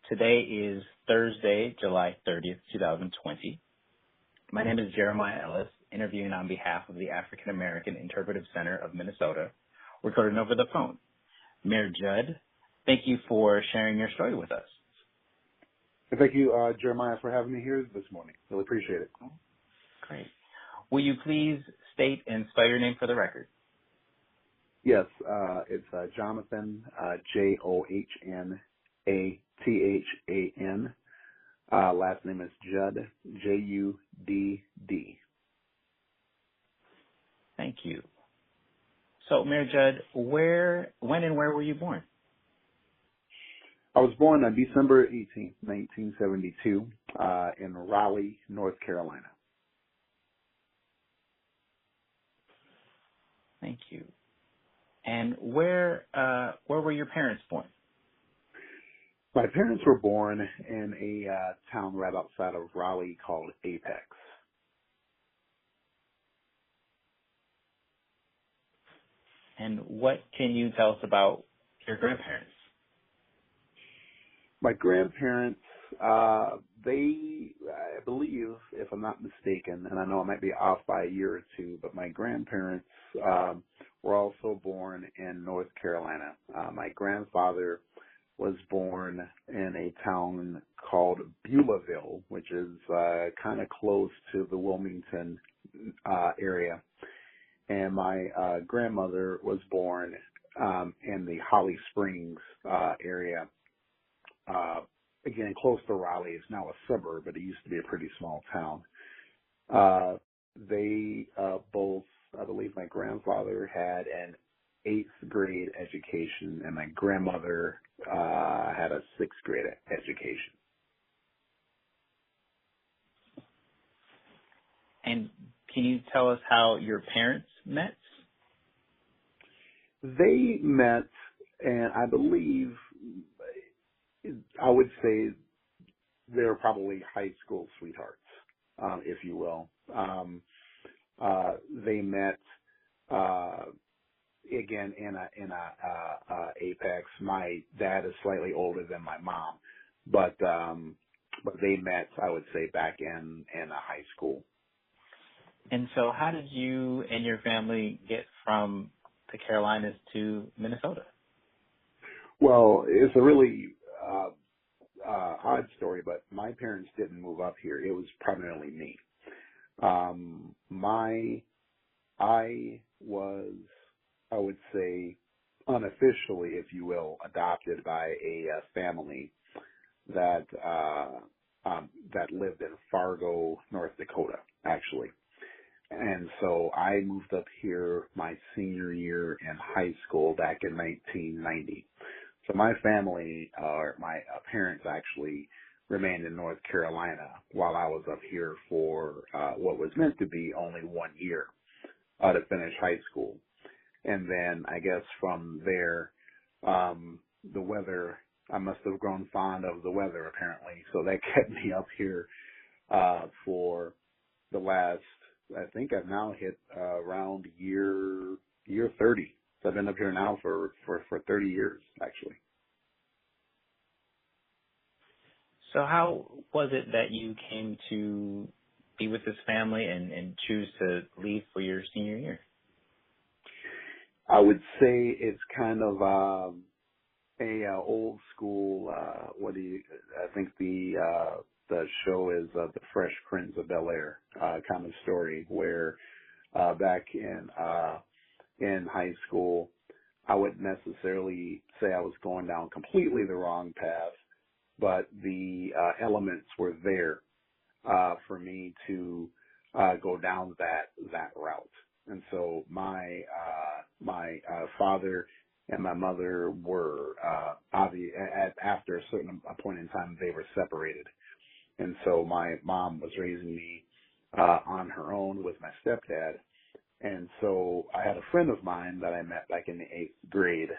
Today is Thursday, July 30th, 2020. My name is Jeremiah Ellis, interviewing on behalf of the African American Interpretive Center of Minnesota, recording over the phone. Mayor Judd, thank you for sharing your story with us. Thank you, Jeremiah, for having me here this morning. Really appreciate it. Great. Will you please state and spell your name for the record? Yes, it's Johnathan, Johnathan. Last name is Judd, Judd. Thank you. So, Mayor Judd, when and where were you born? I was born on December 18th, 1972, in Raleigh, North Carolina. Thank you. And where were your parents born? My parents were born in a town right outside of Raleigh called Apex. And what can you tell us about your grandparents? My grandparents, they, I believe, if I'm not mistaken, and I know I might be off by a year or two, but my grandparents were also born in North Carolina. My grandfather was born in a town called Beulahville, which is kind of close to the Wilmington area. And my grandmother was born in the Holly Springs area. Again, close to Raleigh. It's now a suburb, but it used to be a pretty small town. They both, I believe my grandfather had an 8th grade education and my grandmother had a 6th grade education. And can you tell us how your parents met? They met, and I believe, I would say they're probably high school sweethearts, if you will. They met again in a Apex. My dad is slightly older than my mom, but they met, I would say, back in high school. And so, how did you and your family get from the Carolinas to Minnesota? Well, it's a really odd story, but my parents didn't move up here. It was primarily me. I was, I would say, unofficially, if you will, adopted by a family that lived in Fargo, North Dakota, actually. And so I moved up here my senior year in high school back in 1990. So my family, or my parents actually, remained in North Carolina while I was up here for what was meant to be only 1 year to finish high school. And then I guess from there, the weather, I must have grown fond of the weather apparently. So that kept me up here for the last, I think I've now hit around year 30. So I've been up here now for 30 years, actually. So how was it that you came to be with this family and choose to leave for your senior year? I would say it's kind of old school. I think the show is the Fresh Prince of Bel-Air kind of story, where back in high school, I wouldn't necessarily say I was going down completely the wrong path, but the elements were there for me to go down that route. And so my father and my mother were after a certain point in time, they were separated. And so my mom was raising me on her own with my stepdad. And so I had a friend of mine that I met back in the 8th grade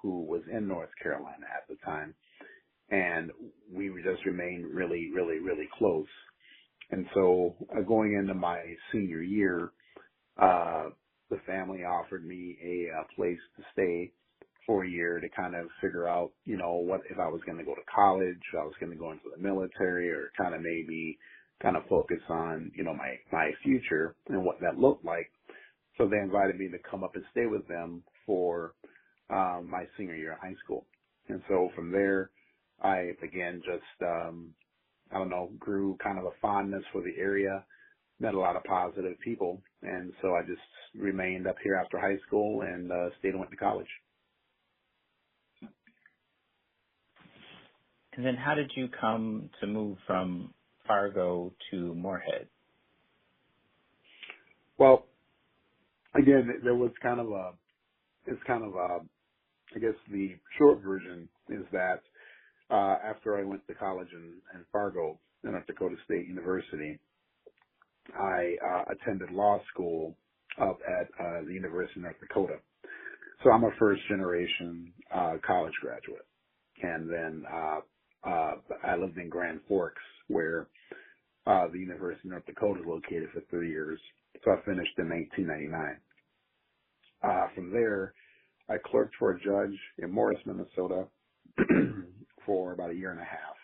who was in North Carolina at the time. And we just remained really, really, really close. And so going into my senior year, the family offered me a place to stay for a year to kind of figure out, what if I was going to go to college, if I was going to go into the military, or kind of maybe kind of focus on, my future and what that looked like. So they invited me to come up and stay with them for my senior year of high school. And so from there, I again just, grew kind of a fondness for the area, met a lot of positive people. And so I just remained up here after high school and stayed and went to college. And then how did you come to move from Fargo to Moorhead? Well, again, there was I guess the short version is that after I went to college in Fargo, North Dakota State University, I attended law school up at the University of North Dakota. So I'm a first generation college graduate. And then I lived in Grand Forks, where the University of North Dakota is located, for 3 years. So I finished in 1999. From there, I clerked for a judge in Morris, Minnesota for about a year and a half.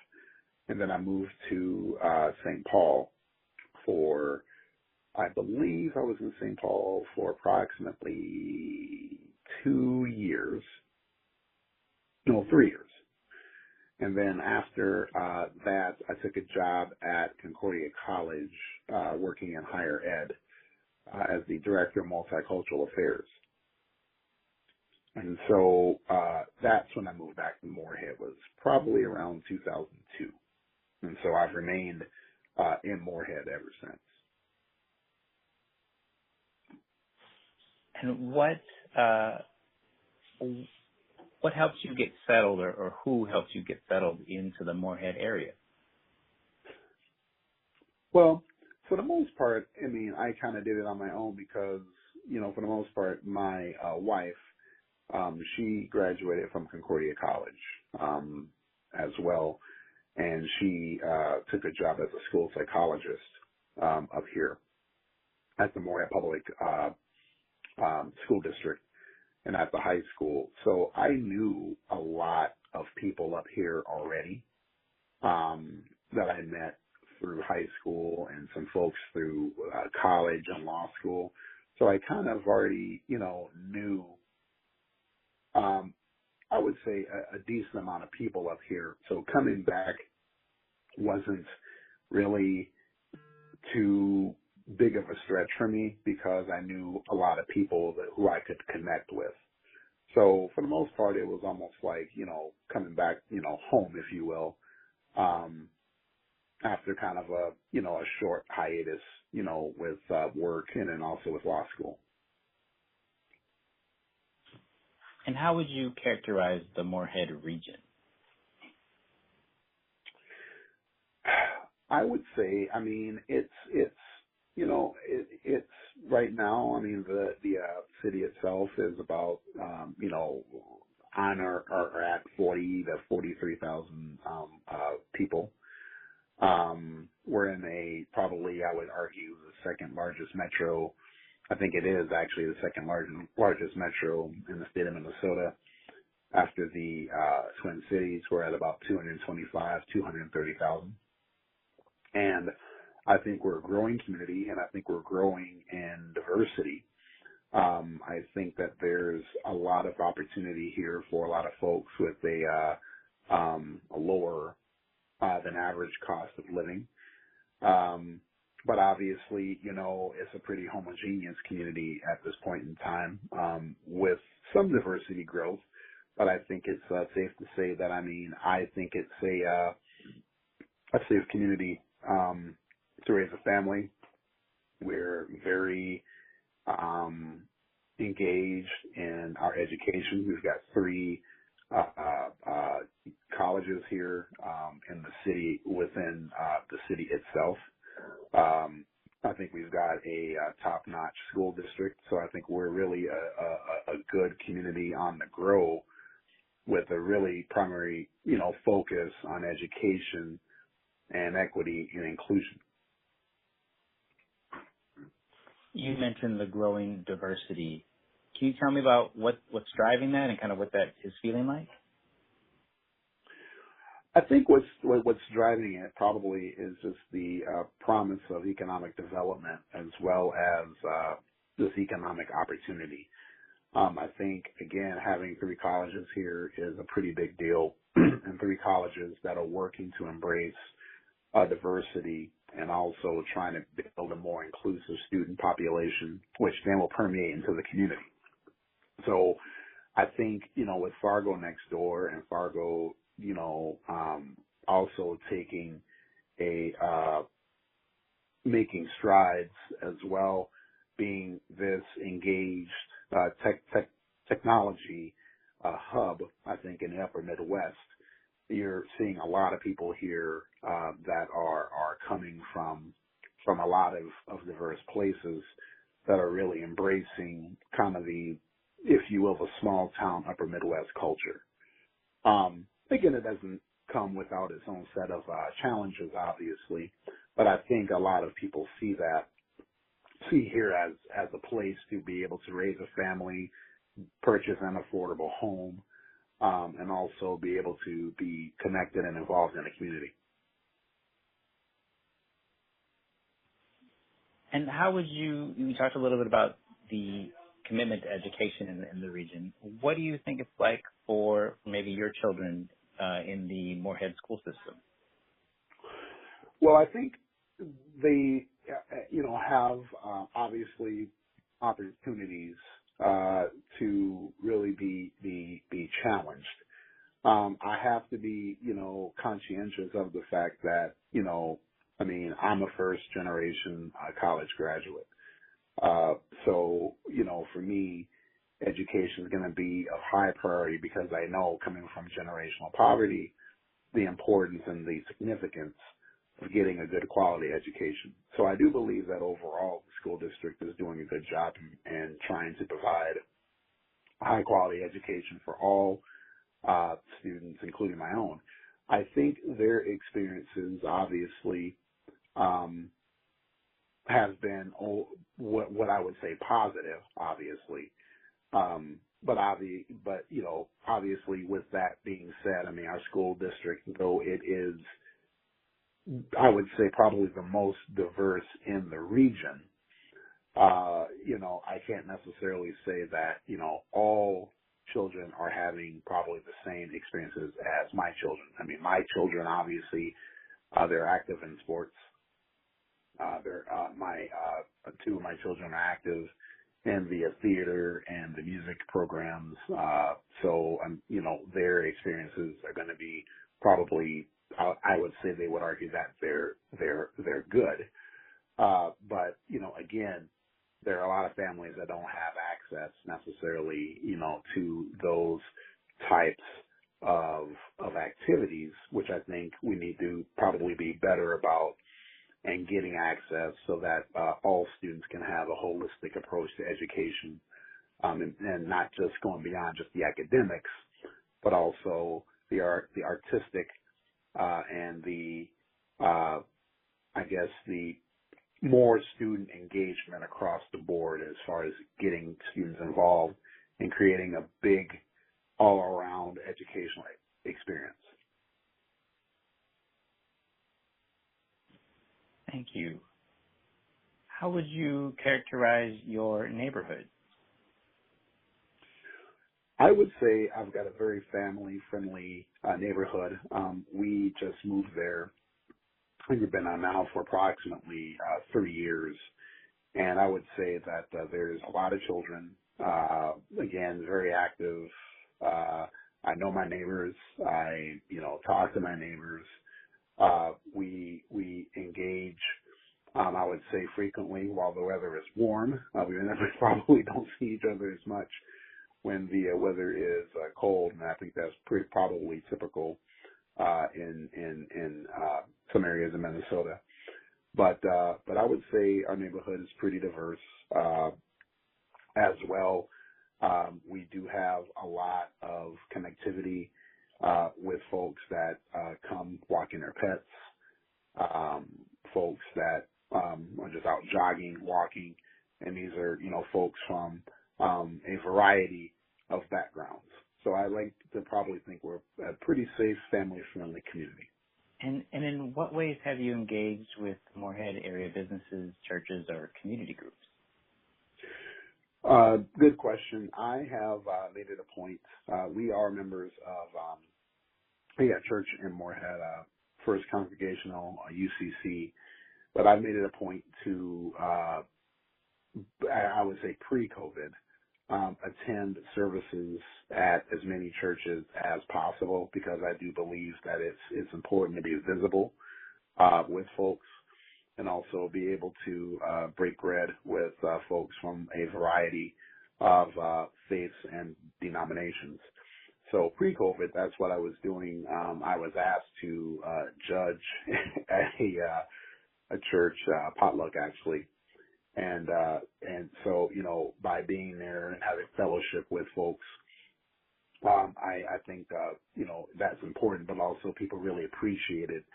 And then I moved to St. Paul for, I believe I was in St. Paul for approximately 3 years. And then after that, I took a job at Concordia College working in higher ed as the Director of Multicultural Affairs. And so that's when I moved back to Moorhead, was probably around 2002. And so I've remained in Moorhead ever since. And what helps you get settled, or who helps you get settled into the Moorhead area? Well, for the most part, I kind of did it on my own because, for the most part, my wife, she graduated from Concordia College as well, and she took a job as a school psychologist up here at the Moorhead Public School District and at the high school. So I knew a lot of people up here already that I met through high school and some folks through college and law school. So I kind of already, knew, I would say, a decent amount of people up here. So coming back wasn't really too big of a stretch for me because I knew a lot of people who I could connect with. So for the most part, it was almost like, coming back, home, if you will, after kind of a short hiatus, with work and then also with law school. And how would you characterize the Moorhead region? I would say, it's right now, the city itself is about, on or at 40 to 43,000 people. We're in probably, I would argue, the second largest metro. I think it is actually the second largest metro in the state of Minnesota. After the Twin Cities, we're at about 230,000. And I think we're a growing community, and I think we're growing in diversity. I think that there's a lot of opportunity here for a lot of folks with a lower than average cost of living. But obviously, it's a pretty homogeneous community at this point in time, with some diversity growth. But I think it's safe to say that, I think it's a safe community to raise a family. We're very engaged in our education. We've got 3 colleges here in the city, within the city itself. I think we've got a top-notch school district, so I think we're really a good community on the grow, with a really primary, focus on education and equity and inclusion. You mentioned the growing diversity. Can you tell me about what's driving that and kind of what that is feeling like? I think what's driving it probably is just the promise of economic development as well as this economic opportunity. I think, again, having 3 colleges here is a pretty big deal, and 3 colleges that are working to embrace diversity and also trying to build a more inclusive student population, which then will permeate into the community. So I think, with Fargo next door and Fargo, also taking making strides as well, being this engaged technology hub, I think, in the upper Midwest, you're seeing a lot of people here that are coming from a lot of diverse places that are really embracing kind of the, if you will, the small town upper Midwest culture. Again, it doesn't come without its own set of challenges, obviously, but I think a lot of people see here as a place to be able to raise a family, purchase an affordable home, and also be able to be connected and involved in the community. And how would you talked a little bit about the commitment to education in the region. What do you think it's like for maybe your children in the Moorhead school system? Well, I think they, have obviously opportunities to really be challenged. I have to be, conscientious of the fact that, I'm a first generation college graduate. So, for me, education is going to be of high priority because I know, coming from generational poverty, the importance and the significance of getting a good quality education. So I do believe that overall the school district is doing a good job in trying to provide high quality education for all students, including my own. I think their experiences obviously have been what I would say positive, obviously. Obviously with that being said, our school district, though it is, I would say, probably the most diverse in the region, I can't necessarily say that, all children are having probably the same experiences as my children. My children, obviously, they're active in sports. Two of my children are active in the theater and the music programs. Their experiences are going to be probably, I would say they would argue that they're good. But again, there are a lot of families that don't have access necessarily, to those types of activities, which I think we need to probably be better about and getting access so that all students can have a holistic approach to education, and not just going beyond just the academics, but also the artistic and the more student engagement across the board as far as getting students involved and creating a big all-around educational experience. Thank you. How would you characterize your neighborhood? I would say I've got a very family-friendly neighborhood. We just moved there. We've been on now for approximately 3 years, and I would say that there's a lot of children. Again, very active. I know my neighbors. I talk to my neighbors. We engage. I would say frequently while the weather is warm. We probably don't see each other as much when the weather is cold, and I think that's probably typical in some areas of Minnesota. But I would say our neighborhood is pretty diverse as well. We do have a lot of connectivity with folks that come walking their pets, folks that are just out jogging, walking, and these are folks from a variety of backgrounds. So I like to probably think we're a pretty safe, family-friendly community. And in what ways have you engaged with Moorhead area businesses, churches, or community groups? Good question. I have made it a point. We are members of church in Moorhead, First Congregational, UCC, but I've made it a point to, I would say pre-COVID, attend services at as many churches as possible, because I do believe that it's important to be visible with folks, and also be able to break bread with folks from a variety of faiths and denominations. So pre-COVID, that's what I was doing. I was asked to judge a church potluck, actually. And so, by being there and having fellowship with folks, I think, that's important, but also people really appreciated,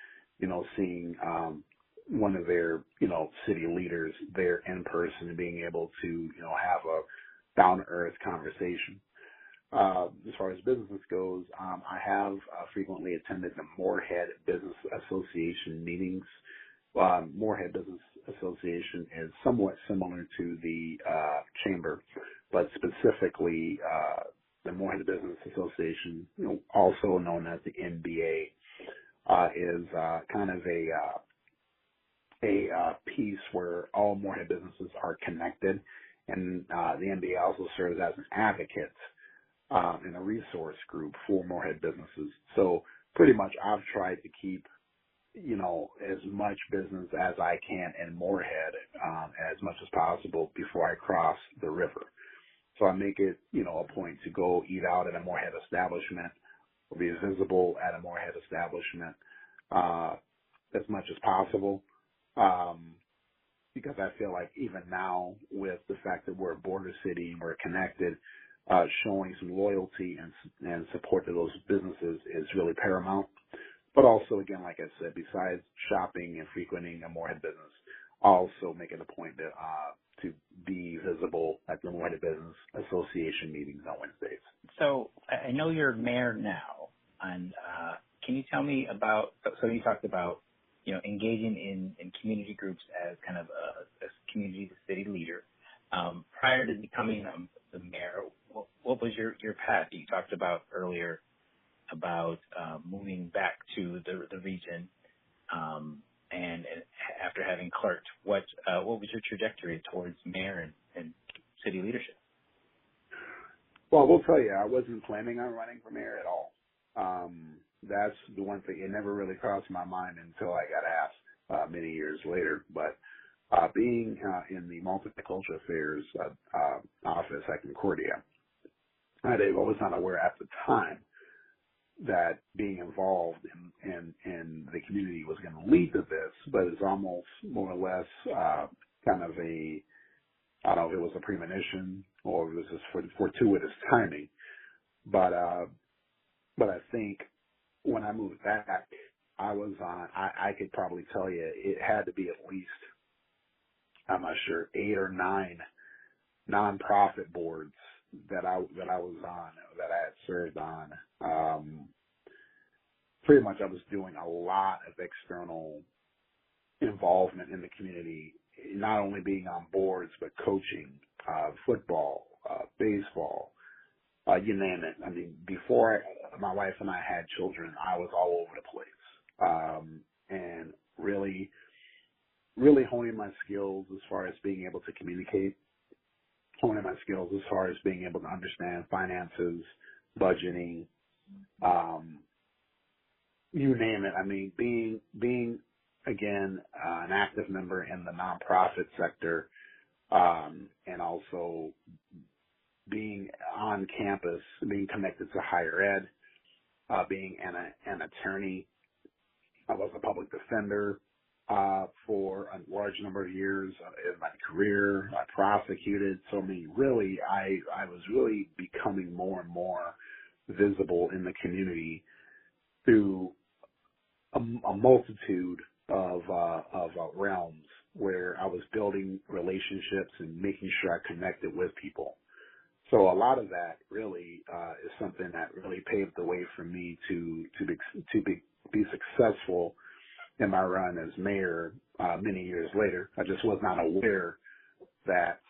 seeing, one of their, city leaders there in person and being able to, have a down-to-earth conversation. As far as business goes, I have frequently attended the Moorhead Business Association meetings. Moorhead Business Association is somewhat similar to the Chamber, but specifically the Moorhead Business Association, also known as the NBA, is kind of a piece where all Moorhead businesses are connected, and the NBA also serves as an advocate and a resource group for Moorhead businesses. So pretty much I've tried to keep, as much business as I can in Moorhead as much as possible before I cross the river. So I make it, a point to go eat out at a Moorhead establishment or be visible at a Moorhead establishment as much as possible, because I feel like even now, with the fact that we're a border city and we're connected, showing some loyalty and support to those businesses is really paramount. But also, again, like I said, besides shopping and frequenting a Moorhead business, also making a point to be visible at the Moorhead Business Association meetings on Wednesdays. So I know you're mayor now, and can you tell me about, so you talked about, engaging in community groups as kind of a community city leader. Prior to becoming the mayor, what was your path? You talked about earlier about moving back to the region, and after having clerked, what was your trajectory towards mayor and city leadership? Well, I will tell you, I wasn't planning on running for mayor at all. That's the one thing. It never really crossed my mind until I got asked many years later. But being in the multicultural affairs office at Concordia, I was not aware at the time that being involved in the community was going to lead to this, but it's almost more or less kind of I don't know if it was a premonition or it was just fortuitous timing. But I think when I moved back, I was on, I could probably tell you it had to be at least, I'm not sure, 8 or 9 nonprofit boards that I was on, that I had served on. Pretty much I was doing a lot of external involvement in the community, not only being on boards, but coaching, football, baseball, you name it. I mean, before my wife and I had children, I was all over the place, and really honing my skills as far as being able to communicate, honing my skills as far as being able to understand finances, budgeting, you name it. I mean, being again an active member in the nonprofit sector, and also being on campus, being connected to higher ed, being an attorney. I was a public defender for a large number of years in my career. I prosecuted. So, I mean, really, I was really becoming more and more visible in the community through a multitude of realms where I was building relationships and making sure I connected with people. So a lot of that really is something that really paved the way for me to be successful in my run as mayor many years later. I just was not aware that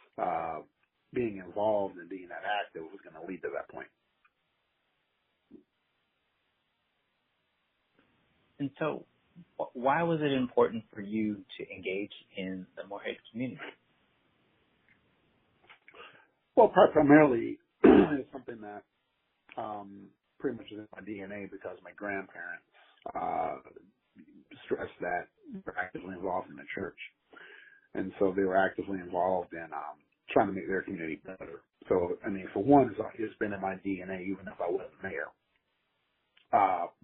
being involved and being that active was going to lead to that point. And so why was it important for you to engage in the Moorhead community? Well, primarily it's something that pretty much is in my DNA because my grandparents stressed that they're actively involved in the church. And so they were actively involved in trying to make their community better. So, I mean, for one, it's been in my DNA even if I wasn't mayor.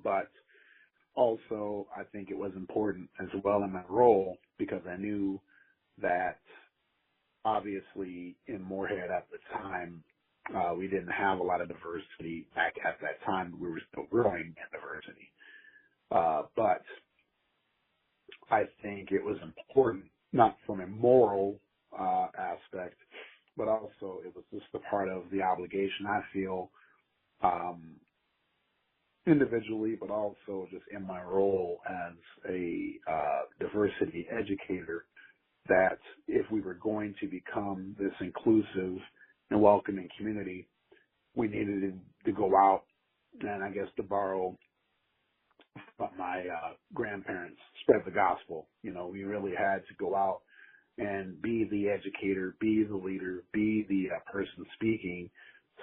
But also, I think it was important as well in my role because I knew that obviously in Moorhead at the time, we didn't have a lot of diversity back at that time. We were still growing in diversity. But I think it was important, not from a moral aspect, but also it was just a part of the obligation I feel individually, but also just in my role as a diversity educator, that if we were going to become this inclusive and welcoming community, we needed to go out and, I guess, to borrow from my grandparents, spread the gospel. You know, we really had to go out and be the educator, be the leader, be the person speaking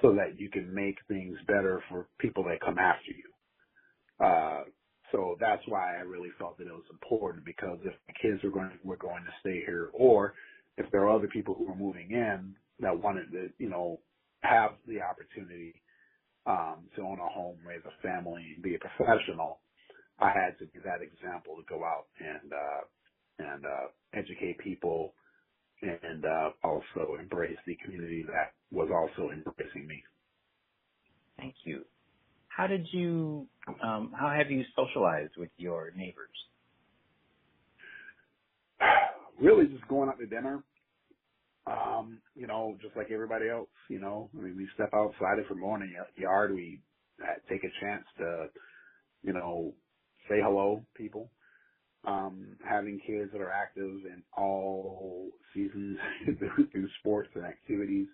so that you can make things better for people that come after you. So that's why I really felt that it was important, because if the kids were going to stay here, or if there are other people who are moving in that wanted to, you know, have the opportunity to own a home, raise a family, and be a professional, I had to be that example to go out and educate people and also embrace the community that was also embracing me. Thank you. How have you socialized with your neighbors? Really just going out to dinner, you know, just like everybody else, you know. I mean, we step outside of the morning yard, we take a chance to, you know, say hello to people. Having kids that are active in all seasons through sports and activities.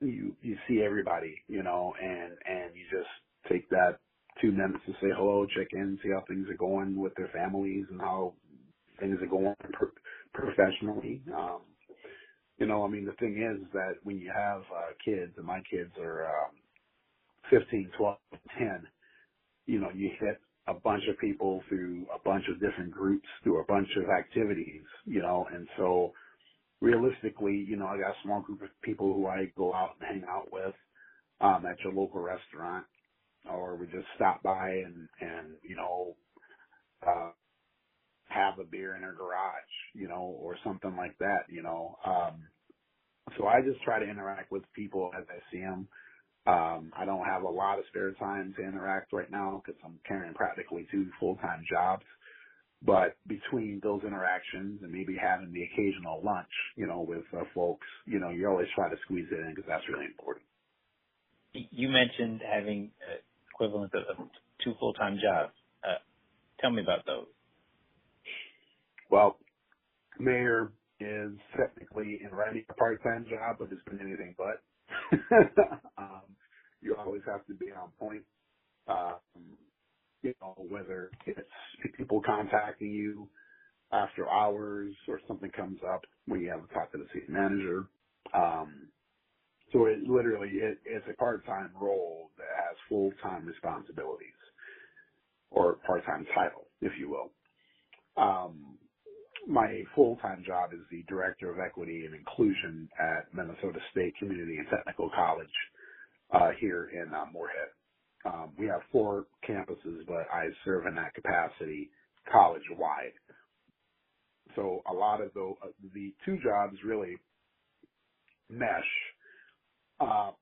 You see everybody, you know, and you just take that 2 minutes to say hello, check in, see how things are going with their families and how things are going professionally. You know, I mean, the thing is that when you have kids, and my kids are 15, 12, 10, you know, you hit a bunch of people through a bunch of different groups, through a bunch of activities, you know, and so realistically, you know, I got a small group of people who I go out and hang out with at your local restaurant, or we just stop by and you know, have a beer in their garage, you know, or something like that, you know. So I just try to interact with people as I see them. I don't have a lot of spare time to interact right now because I'm carrying practically 2 full-time jobs. But between those interactions and maybe having the occasional lunch, you know, with folks, you know, you always try to squeeze it in because that's really important. You mentioned having equivalent of 2 full-time jobs. Tell me about those. Well, mayor is technically in writing a part-time job, but it's been anything but. You always have to be on point. You know, whether it's people contacting you after hours or something comes up when you have to talk to the city manager. So it literally it's a part-time role that has full-time responsibilities, or part-time title, if you will. My full-time job is the Director of Equity and Inclusion at Minnesota State Community and Technical College here in Moorhead. We have 4 campuses, but I serve in that capacity college-wide. So a lot of the 2 jobs really mesh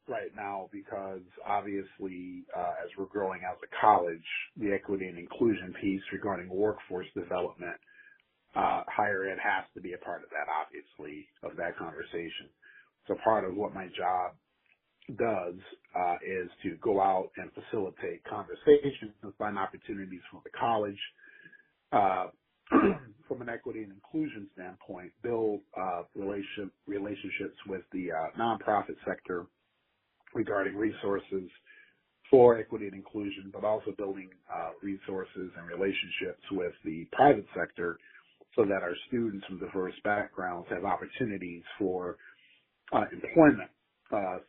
right now because obviously as we're growing as a college, the equity and inclusion piece regarding workforce development, higher ed has to be a part of that, obviously, of that conversation. So part of what my job does is to go out and facilitate conversations and find opportunities for the college uh, from an equity and inclusion standpoint, build relationships with the nonprofit sector regarding resources for equity and inclusion, but also building resources and relationships with the private sector so that our students from diverse backgrounds have opportunities for employment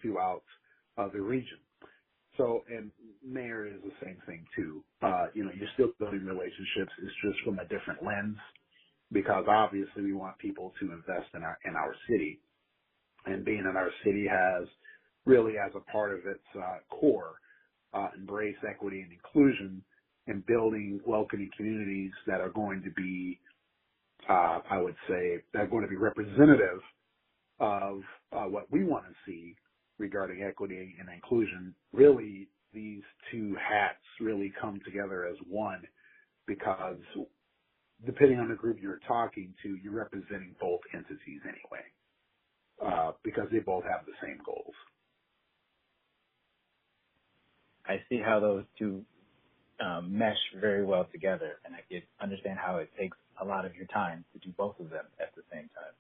throughout the region. So, and mayor is the same thing too. You're still building relationships. It's just from a different lens, because obviously we want people to invest in our city, and being in our city has really, as a part of its core, embrace equity and inclusion and building welcoming communities that are going to be, I would say, that are going to be representative of what we want to see regarding equity and inclusion. Really, these two hats really come together as one, because depending on the group you're talking to, you're representing both entities anyway, because they both have the same goals. I see how those two mesh very well together, and I can understand how it takes a lot of your time to do both of them at the same time.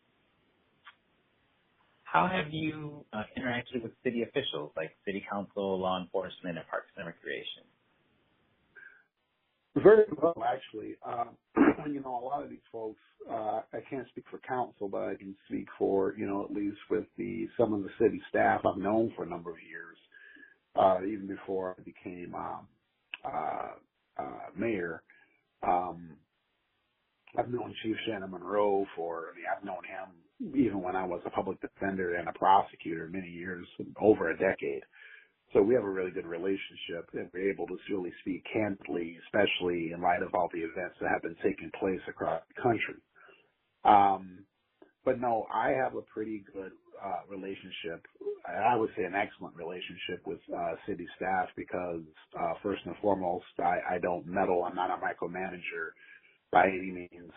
How have you interacted with city officials like city council, law enforcement, and parks and recreation? Very well, actually. A lot of these folks, I can't speak for council, but I can speak for, at least with some of the city staff I've known for a number of years, even before I became mayor. I've known Chief Shannon Monroe I've known him even when I was a public defender and a prosecutor many years, over a decade. So we have a really good relationship, and we're able to really speak candidly, especially in light of all the events that have been taking place across the country. But no, I have a pretty good relationship. I would say an excellent relationship with city staff, because first and foremost, I don't meddle. I'm not a micromanager by any means.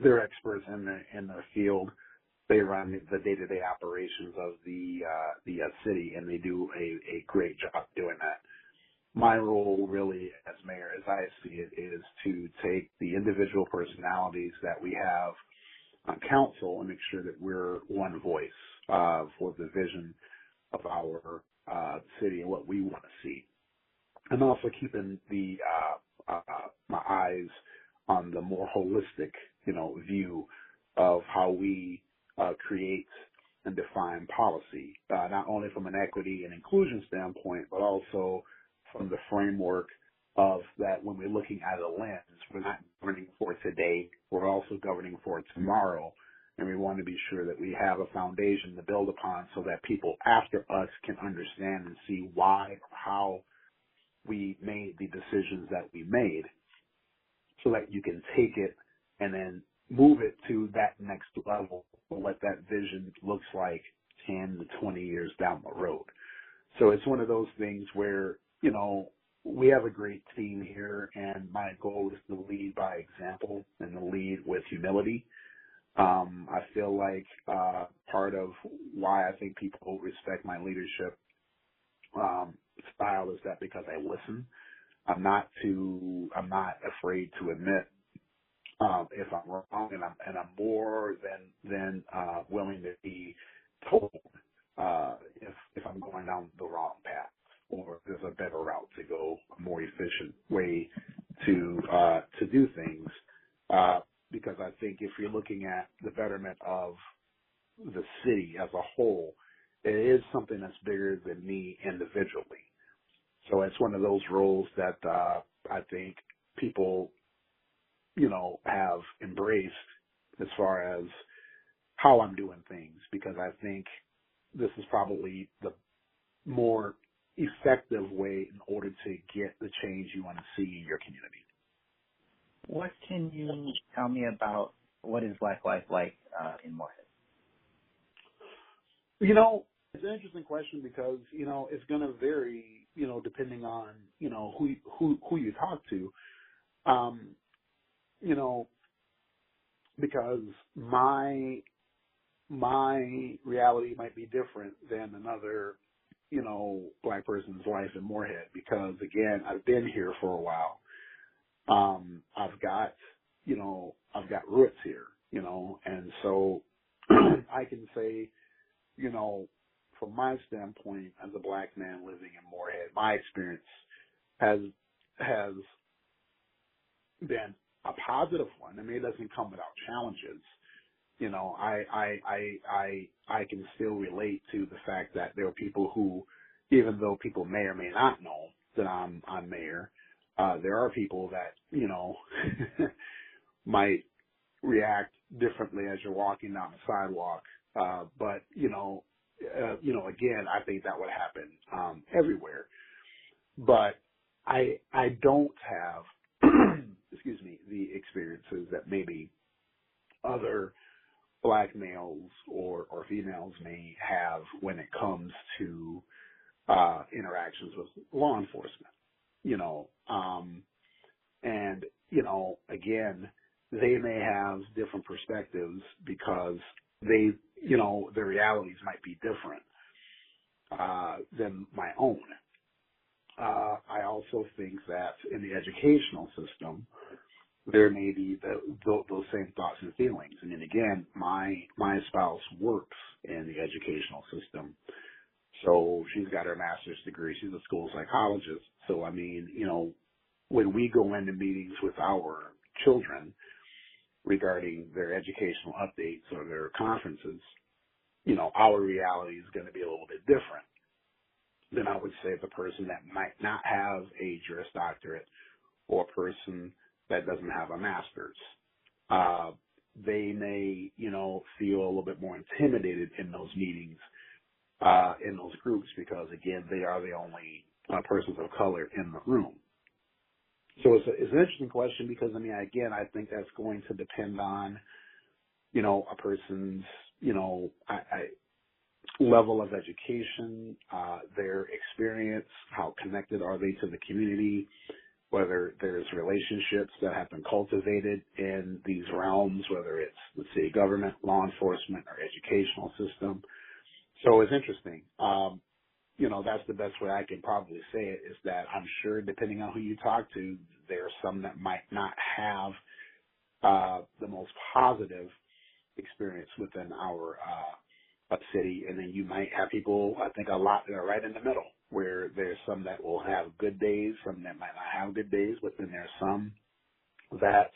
They're experts in their field. They run the day-to-day operations of the city, and they do a great job doing that. My role really as mayor, as I see it, is to take the individual personalities that we have on council and make sure that we're one voice for the vision of our city and what we want to see. And also keeping my eyes on the more holistic, view of how we create and define policy, not only from an equity and inclusion standpoint, but also from the framework of that when we're looking at a lens, we're not governing for today, we're also governing for tomorrow. And we want to be sure that we have a foundation to build upon so that people after us can understand and see why or how we made the decisions that we made, so that you can take it and then move it to that next level, what that vision looks like 10 to 20 years down the road. So it's one of those things where, we have a great team here, and my goal is to lead by example and to lead with humility. I feel like part of why I think people respect my leadership style is that because I listen. I'm not afraid to admit if I'm wrong, and I'm more than willing to be told if I'm going down the wrong path, or if there's a better route to go, a more efficient way to do things. Because I think if you're looking at the betterment of the city as a whole, it is something that's bigger than me individually. So it's one of those roles that I think people, have embraced as far as how I'm doing things, because I think this is probably the more effective way in order to get the change you want to see in your community. What can you tell me about what is Black life like in Moorhead? It's an interesting question, because, it's going to vary, depending on, who you talk to. Because my my reality might be different than another, black person's life in Moorhead because again, I've been here for a while. I've got roots here, and so I can say, from my standpoint as a black man living in Moorhead, my experience has been a positive one. I mean, it doesn't come without challenges. I can still relate to the fact that there are people who, even though people may or may not know that I'm mayor, there are people that, might react differently as you're walking down the sidewalk. But again, I think that would happen, everywhere. But I don't have, excuse me, the experiences that maybe other black males or females may have when it comes to interactions with law enforcement, and again, they may have different perspectives because their realities might be different than my own. I also think that in the educational system, there may be those same thoughts and feelings. I mean, again, my spouse works in the educational system, so she's got her master's degree. She's a school psychologist. So, I mean, when we go into meetings with our children regarding their educational updates or their conferences, our reality is going to be a little bit different than I would say the person that might not have a Juris Doctorate or a person that doesn't have a master's. They may, feel a little bit more intimidated in those meetings, in those groups, because again, they are the only persons of color in the room. So it's an interesting question because, I think that's going to depend on, a person's, level of education, their experience, how connected are they to the community, whether there's relationships that have been cultivated in these realms, whether it's the city government, law enforcement, or educational system. So it's interesting. That's the best way I can probably say it, is that I'm sure depending on who you talk to, there are some that might not have the most positive experience within our city, and then you might have people, I think a lot that are right in the middle, where there's some that will have good days, some that might not have good days, but then there's some that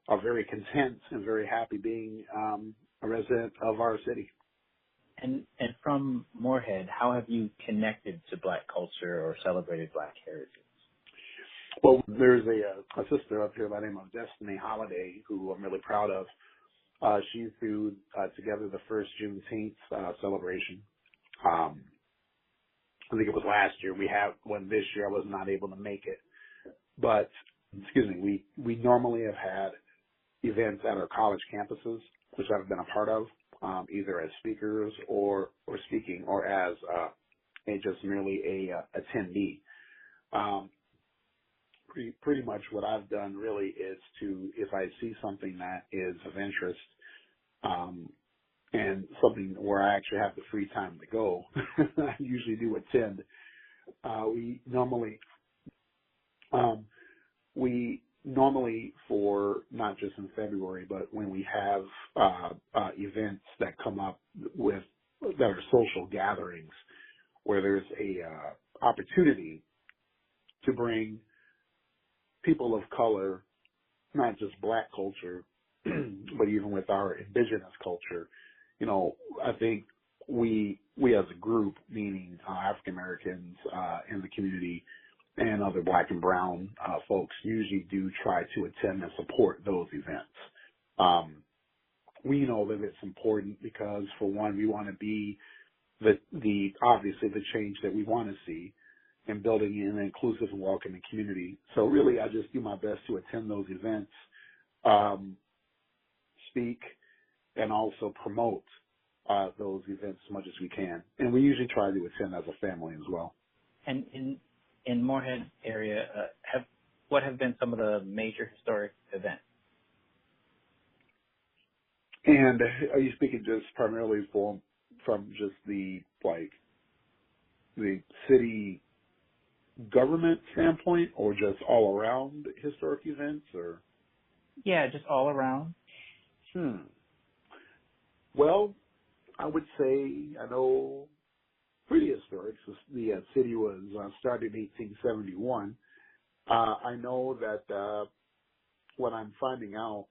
are very content and very happy being a resident of our city. And from Moorhead, how have you connected to Black culture or celebrated Black heritage? Well, there's a sister up here by the name of Destiny Holiday, who I'm really proud of. She threw together the first Juneteenth celebration. I think it was last year. We had one this year. I was not able to make it. But, we normally have had events at our college campuses, which I've been a part of, either as speakers or speaking, or as just merely a attendee. Pretty much what I've done really is to, if I see something that is of interest, and something where I actually have the free time to go, I usually do attend. We normally for not just in February, but when we have events that come up that are social gatherings, where there's a opportunity to bring people of color, not just Black culture, but even with our indigenous culture, I think we as a group, meaning African Americans in the community and other Black and brown folks, usually do try to attend and support those events. We know that it's important because, for one, we want to be obviously the change that we want to see in building an inclusive and welcoming community. So really, I just do my best to attend those events, speak, and also promote those events as much as we can. And we usually try to attend as a family as well. And in Moorhead area, what have been some of the major historic events? And are you speaking just primarily from just the the city government standpoint, or just all around historic events, or? Yeah, just all around. Well, I would say I know pretty historic. So the city was started in 1871. I know that what I'm finding out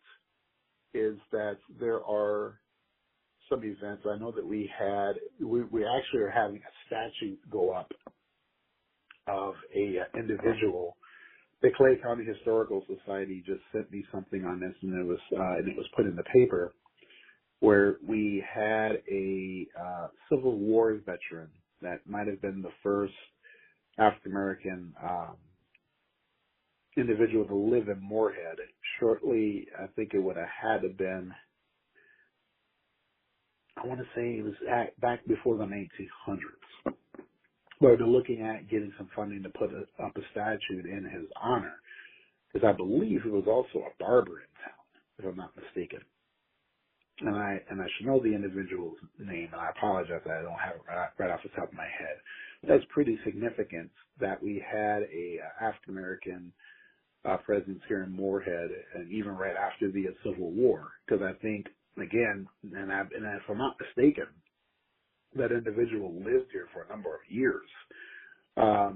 is that there are some events. I know that we actually are having a statue go up of a individual. The Clay County Historical Society just sent me something on this, and it was put in the paper, where we had a Civil War veteran that might have been the first African American individual to live in Moorhead. Shortly, I think it would have had to been, I want to say it was back before the 1900s. But they're looking at getting some funding to put up a statue in his honor, because I believe he was also a barber in town, if I'm not mistaken. And I should know the individual's name, and I apologize that I don't have it right off the top of my head. But that's pretty significant that we had a African American presence here in Moorhead, and even right after the Civil War, because I think, again, and if I'm not mistaken, that individual lived here for a number of years. I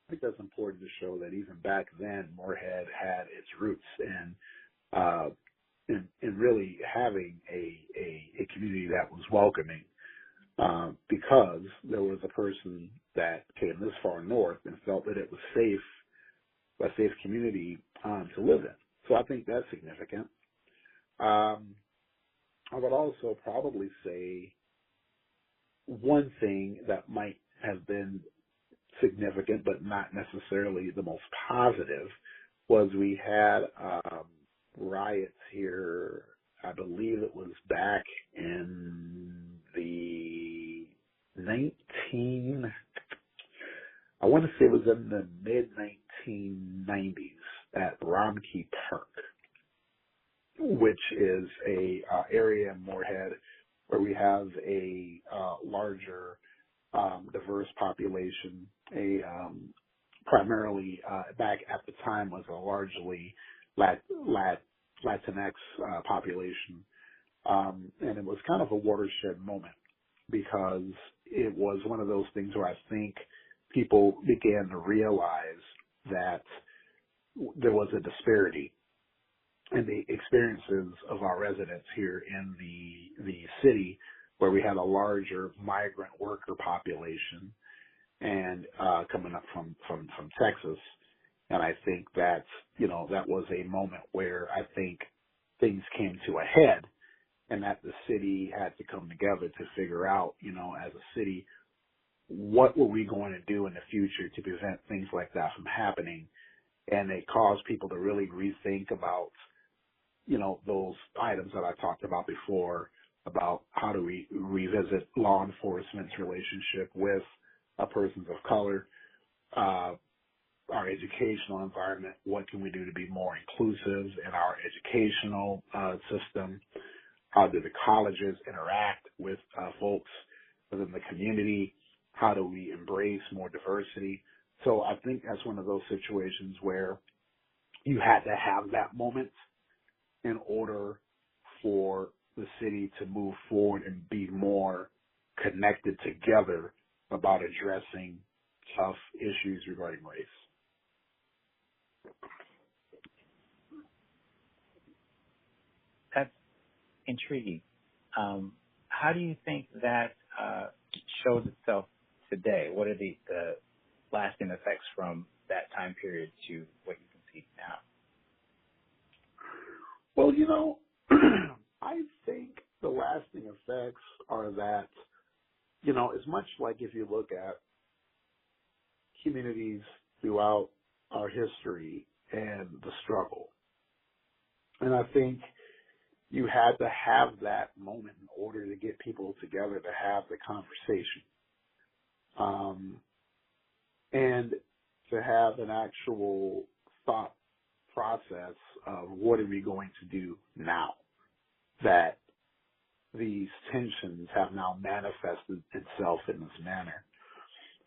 think that's important to show that even back then, Moorhead had its roots in really having a community that was welcoming, because there was a person that came this far north and felt that it was a safe community to live in. So I think that's significant. I would also probably say one thing that might have been significant, but not necessarily the most positive, was we had riots here. I believe it was back in the I want to say it was in the mid-1990s at Romkey Park, which is a area in Moorhead where we have a larger diverse population. Primarily back at the time was a largely Latinx population, and it was kind of a watershed moment, because it was one of those things where I think people began to realize that there was a disparity in the experiences of our residents here in the city, where we had a larger migrant worker population and coming up from Texas. And I think that was a moment where I think things came to a head, and that the city had to come together to figure out, as a city, what were we going to do in the future to prevent things like that from happening. And it caused people to really rethink about, those items that I talked about before, about how do we revisit law enforcement's relationship with persons of color, our educational environment, what can we do to be more inclusive in our educational system, how do the colleges interact with folks within the community, how do we embrace more diversity. So I think that's one of those situations where you had to have that moment in order for the city to move forward and be more connected together about addressing tough issues regarding race. That's intriguing. How do you think that shows itself today? What are the lasting effects from that time period to what you can see now? Well, I think the lasting effects are that, as much like if you look at communities throughout our history and the struggle, and I think you had to have that moment in order to get people together to have the conversation, and to have an actual thought process of what are we going to do now that these tensions have now manifested itself in this manner.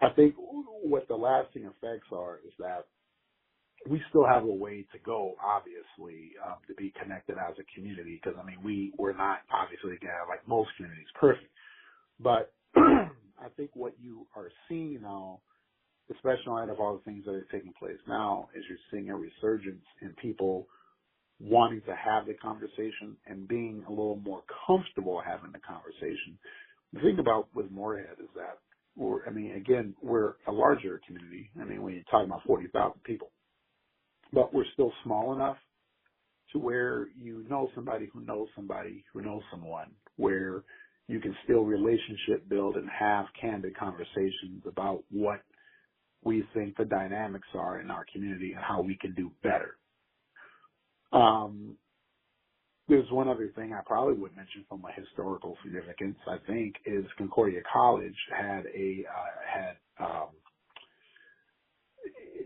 I think what the lasting effects are is that we still have a way to go, obviously, to be connected as a community, because, I mean, we're not, obviously, again, like most communities, perfect. But I think what you are seeing now, especially in light of all the things that are taking place now, is you're seeing a resurgence in people wanting to have the conversation and being a little more comfortable having the conversation. The thing about with Moorhead is that we're a larger community. I mean, when you're talking about 40,000 people, but we're still small enough to where you know somebody who knows somebody who knows someone, where you can still relationship build and have candid conversations about what we think the dynamics are in our community and how we can do better. There's one other thing I probably would mention from a historical significance, I think, is Concordia College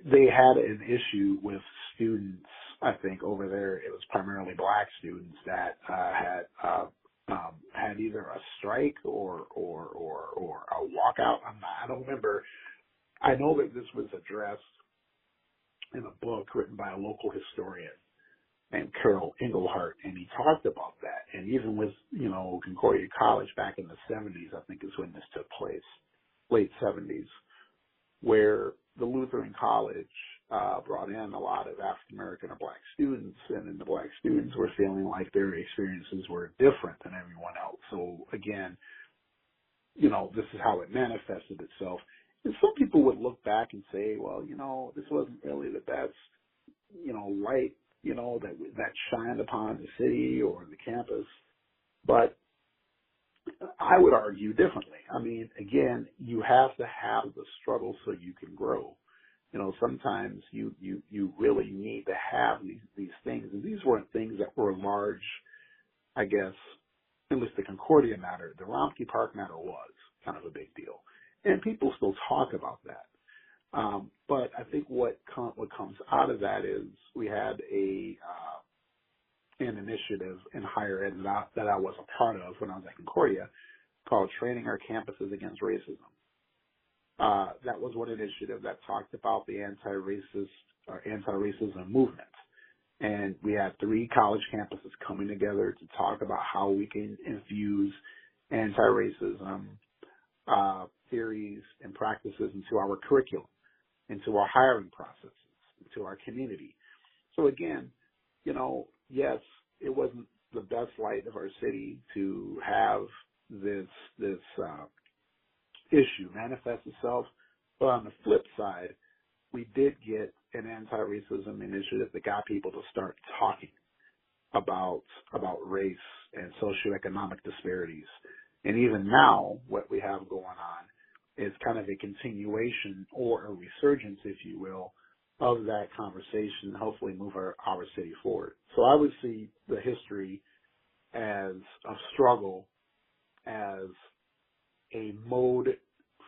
they had an issue with students, I think, over there. It was primarily black students that had either a strike or a walkout. I don't remember. I know that this was addressed in a book written by a local historian named Carol Englehart, and he talked about that. And even with, Concordia College back in the 70s, I think is when this took place, late 70s, where the Lutheran College brought in a lot of African American or black students, and then the black students were feeling like their experiences were different than everyone else. So again, this is how it manifested itself. And some people would look back and say, well, this wasn't really the best, light, that shined upon the city or the campus. But I would argue differently. I mean, again, you have to have the struggle so you can grow. Sometimes you really need to have these things. And these weren't things that were large, I guess, at least the Concordia matter. The Romkey Park matter was kind of a big deal. And people still talk about that. But I think what comes out of that is we had an initiative in higher ed that I was a part of when I was at Concordia called Training Our Campuses Against Racism. That was one initiative that talked about the anti-racism movement. And we had 3 college campuses coming together to talk about how we can infuse anti-racism theories and practices into our curriculum, into our hiring processes, into our community. So again, yes, it wasn't the best light of our city to have this issue manifest itself, but on the flip side, we did get an anti-racism initiative that got people to start talking about race and socioeconomic disparities. And even now, what we have going on is kind of a continuation or a resurgence, if you will, of that conversation, hopefully move our city forward. So I would see the history as a struggle, as a mode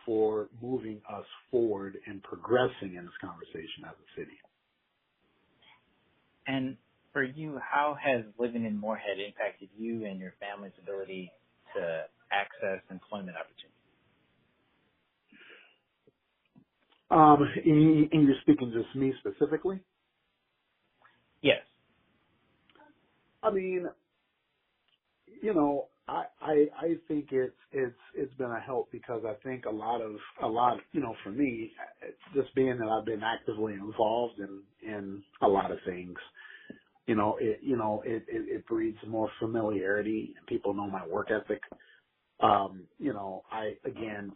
for moving us forward and progressing in this conversation as a city. And for you, how has living in Moorhead impacted you and your family's ability to access employment opportunities? And you're speaking just me specifically? Yes. I mean, I think it's been a help because I think a lot, for me, just being that I've been actively involved in a lot of things, it breeds more familiarity and people know my work ethic.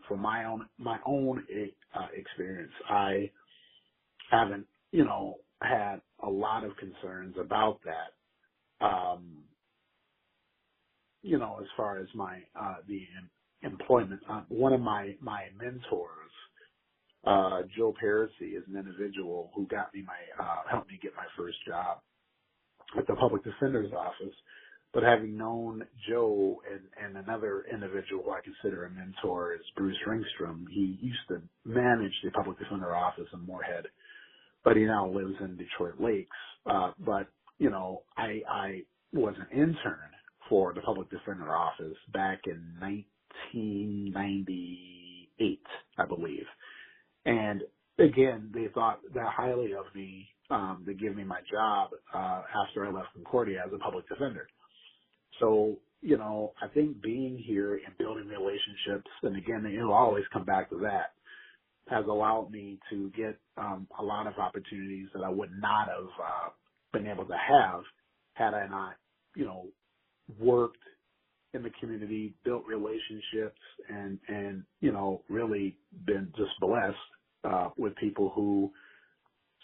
From my own experience, I haven't, had a lot of concerns about that. As far as the employment, one of my mentors, Joe Parisi, is an individual who helped me get my first job at the public defender's office. But having known Joe and another individual I consider a mentor is Bruce Ringstrom. He used to manage the public defender office in Moorhead, but he now lives in Detroit Lakes. I was an intern for the public defender office back in 1998, I believe. And again, they thought that highly of me to give me my job after I left Concordia as a public defender. So, you know, I think being here and building relationships, and again, it'll always come back to that, has allowed me to get a lot of opportunities that I would not have been able to have had I not, you know, worked in the community, built relationships, and you know, really been just blessed with people who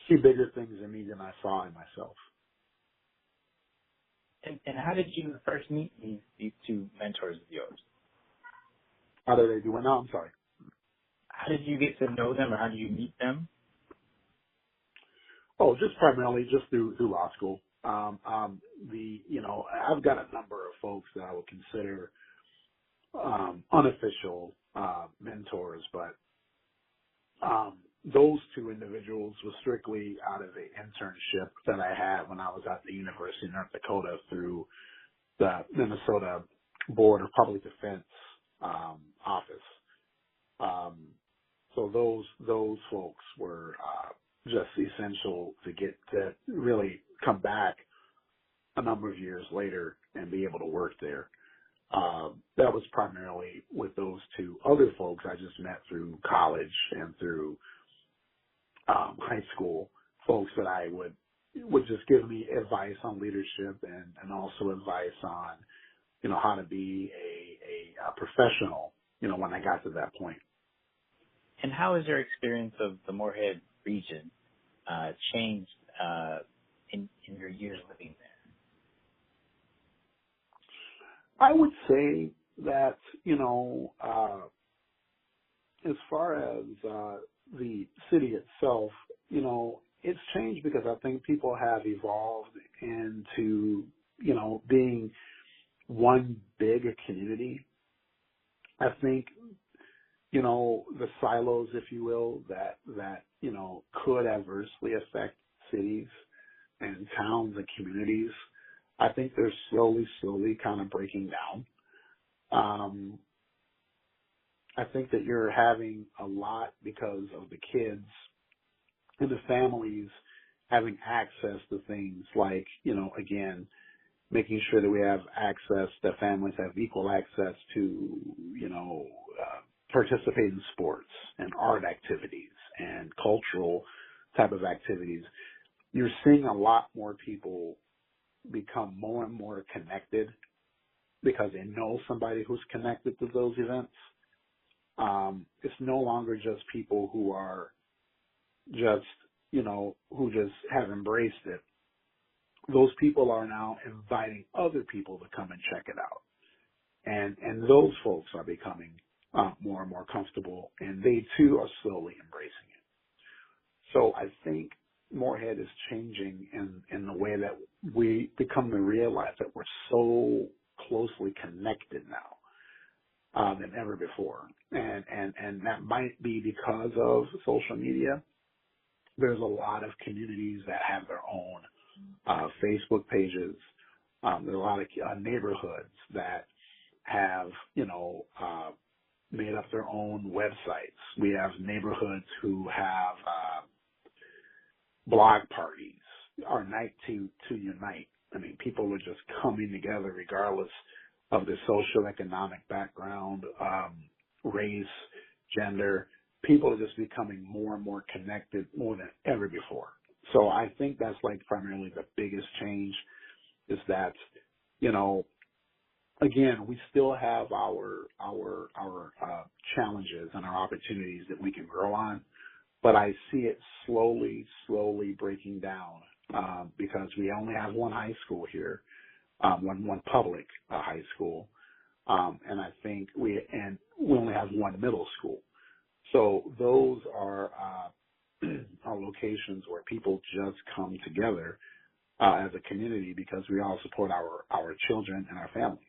see bigger things in me than I saw in myself. And how did you first meet these two mentors of yours? How did they do it? No, I'm sorry. How did you get to know them, or how did you meet them? Oh, just primarily just through law school. You know, I've got a number of folks that I would consider unofficial mentors, but those two individuals were strictly out of an internship that I had when I was at the University of North Dakota through the Minnesota Board of Public Defense office. So those folks were just essential to get to really come back a number of years later and be able to work there. That was primarily with those two. Other folks I just met through college and through high school, folks that I would just give me advice on leadership and also advice on, you know, how to be a professional, you know, when I got to that point. And how has your experience of the Moorhead region changed in your years living there? I would say that, you know, as far as the city itself, you know, it's changed because I think people have evolved into, you know, being one big community. I think, you know, the silos, if you will, that, you know, could adversely affect cities and towns and communities, I think they're slowly kind of breaking down. I think that you're having a lot because of the kids and the families having access to things like, you know, again, making sure that we have access, that families have equal access to, you know, participate in sports and art activities and cultural type of activities. You're seeing a lot more people become more and more connected because they know somebody who's connected to those events. It's no longer just people who are just, you know, who just have embraced it. Those people are now inviting other people to come and check it out. And those folks are becoming more and more comfortable, and they too are slowly embracing it. So I think Moorhead is changing in the way that we become to realize that we're so closely connected now than ever before. And that might be because of social media. There's a lot of communities that have their own Facebook pages. There's a lot of neighborhoods that have, you know, made up their own websites. We have neighborhoods who have blog parties, our night to unite. I mean, people are just coming together regardless of their socioeconomic background, race, gender. People are just becoming more and more connected more than ever before. So I think that's like primarily the biggest change is that, you know, again, we still have our challenges and our opportunities that we can grow on, but I see it slowly breaking down because we only have one high school here, one public high school, and I think we only have one middle school. So those are locations where people just come together as a community because we all support our children and our families.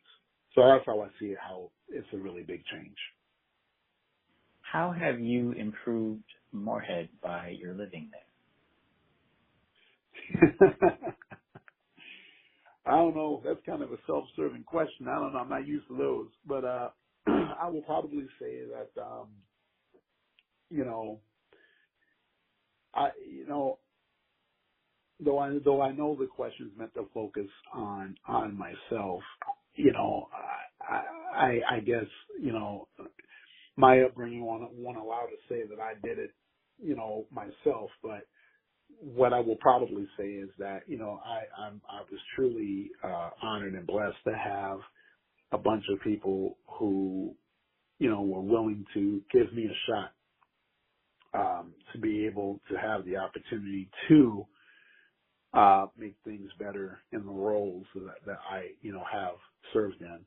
So that's how I see it, how it's a really big change. How have you improved Moorhead by your living there? don't know. That's kind of a self-serving question. I don't know. I'm not used to those, but I will probably say that you know, though I know the question is meant to focus on myself, you know, I guess, you know, my upbringing won't allow to say that I did it, you know, myself, but what I will probably say is that, you know, I was truly honored and blessed to have a bunch of people who, you know, were willing to give me a shot, to be able to have the opportunity to make things better in the roles that I, you know, have served in.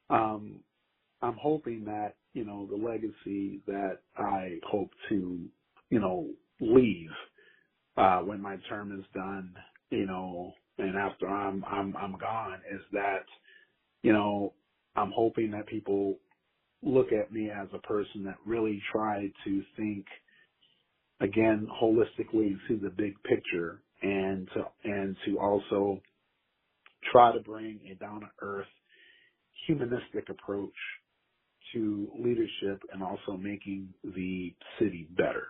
I'm hoping that, you know, the legacy that I hope to, you know, leave when my term is done, you know, and after I'm gone, is that, you know, I'm hoping that people look at me as a person that really tried to think, again, holistically and see the big picture, and to also try to bring a down to earth, humanistic approach to leadership and also making the city better.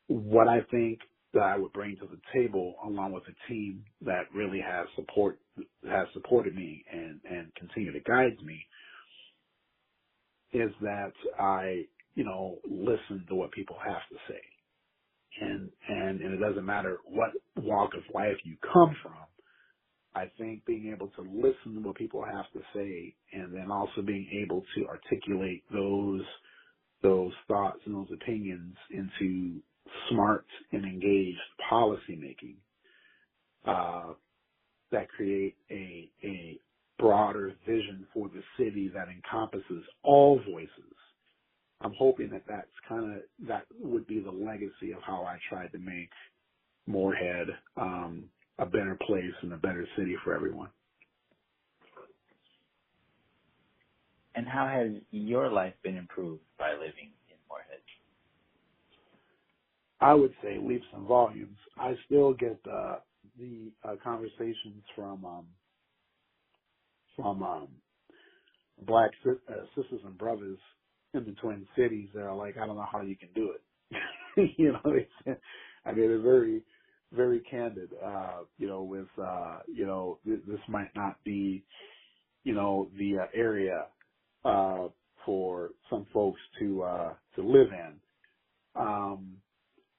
What I think that I would bring to the table, along with a team that really has supported me and continue to guide me, is that I, you know, listen to what people have to say. And it doesn't matter what walk of life you come from. I think being able to listen to what people have to say, and then also being able to articulate those thoughts and those opinions into smart and engaged policy making, that create a broader vision for the city that encompasses all voices. I'm hoping that would be the legacy of how I tried to make Moorhead a better place and a better city for everyone. And how has your life been improved by living in Moorhead? I would say leaps and volumes. I still get the conversations from black sisters and brothers in the Twin Cities that are like, I don't know how you can do it. You know, they're very, very candid, you know, with, you know, this might not be, you know, the area, for some folks to live in.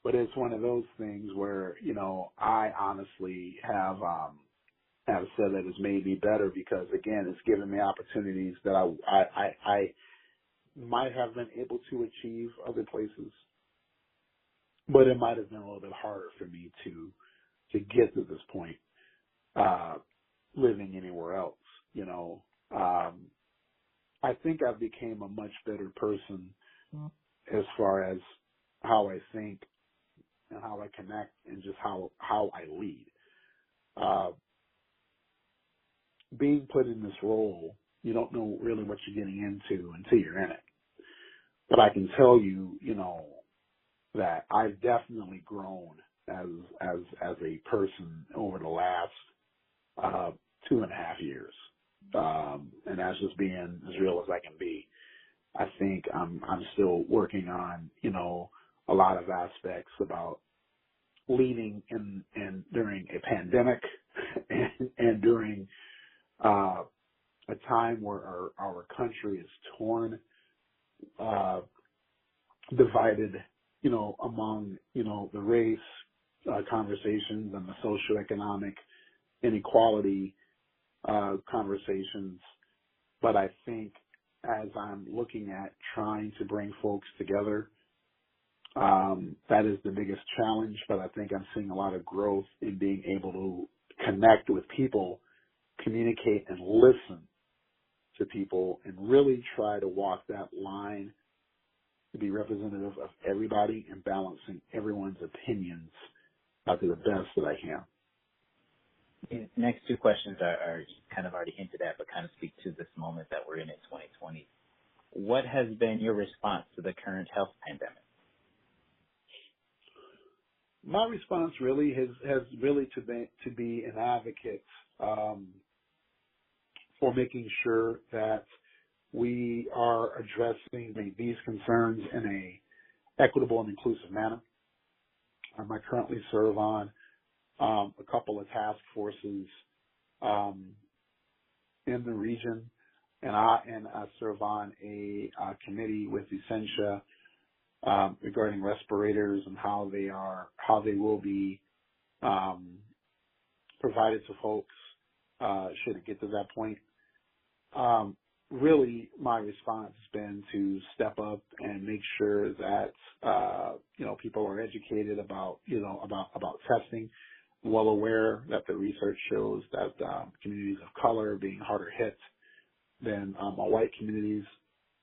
But it's one of those things where, you know, I honestly have said that it's made me better because, again, it's given me opportunities that I might have been able to achieve other places, but it might have been a little bit harder for me to get to this point, living anywhere else, you know. I think I became a much better person as far as how I think and how I connect and just how I lead. Being put in this role, you don't know really what you're getting into until you're in it. But I can tell you, you know, that I've definitely grown as a person over the last 2.5 years. And that's just being as real as I can be. I think I'm still working on, you know, a lot of aspects about leading in during a pandemic and during a time where our country is torn, divided, you know, among, you know, the race conversations and the socioeconomic inequality conversations. But I think as I'm looking at trying to bring folks together, that is the biggest challenge. But I think I'm seeing a lot of growth in being able to connect with people, communicate and listen to people, and really try to walk that line to be representative of everybody and balancing everyone's opinions to the best that I can. These next two questions are kind of already hinted at, but kind of speak to this moment that we're in 2020. What has been your response to the current health pandemic? My response really has really to be an advocate for making sure that we are addressing these concerns in a equitable and inclusive manner. I currently serve on a couple of task forces in the region, and I serve on a committee with Essentia regarding respirators and how they will be provided to folks should it get to that point. Really, my response has been to step up and make sure that people are educated about testing. Well aware that the research shows that communities of color are being harder hit than white communities,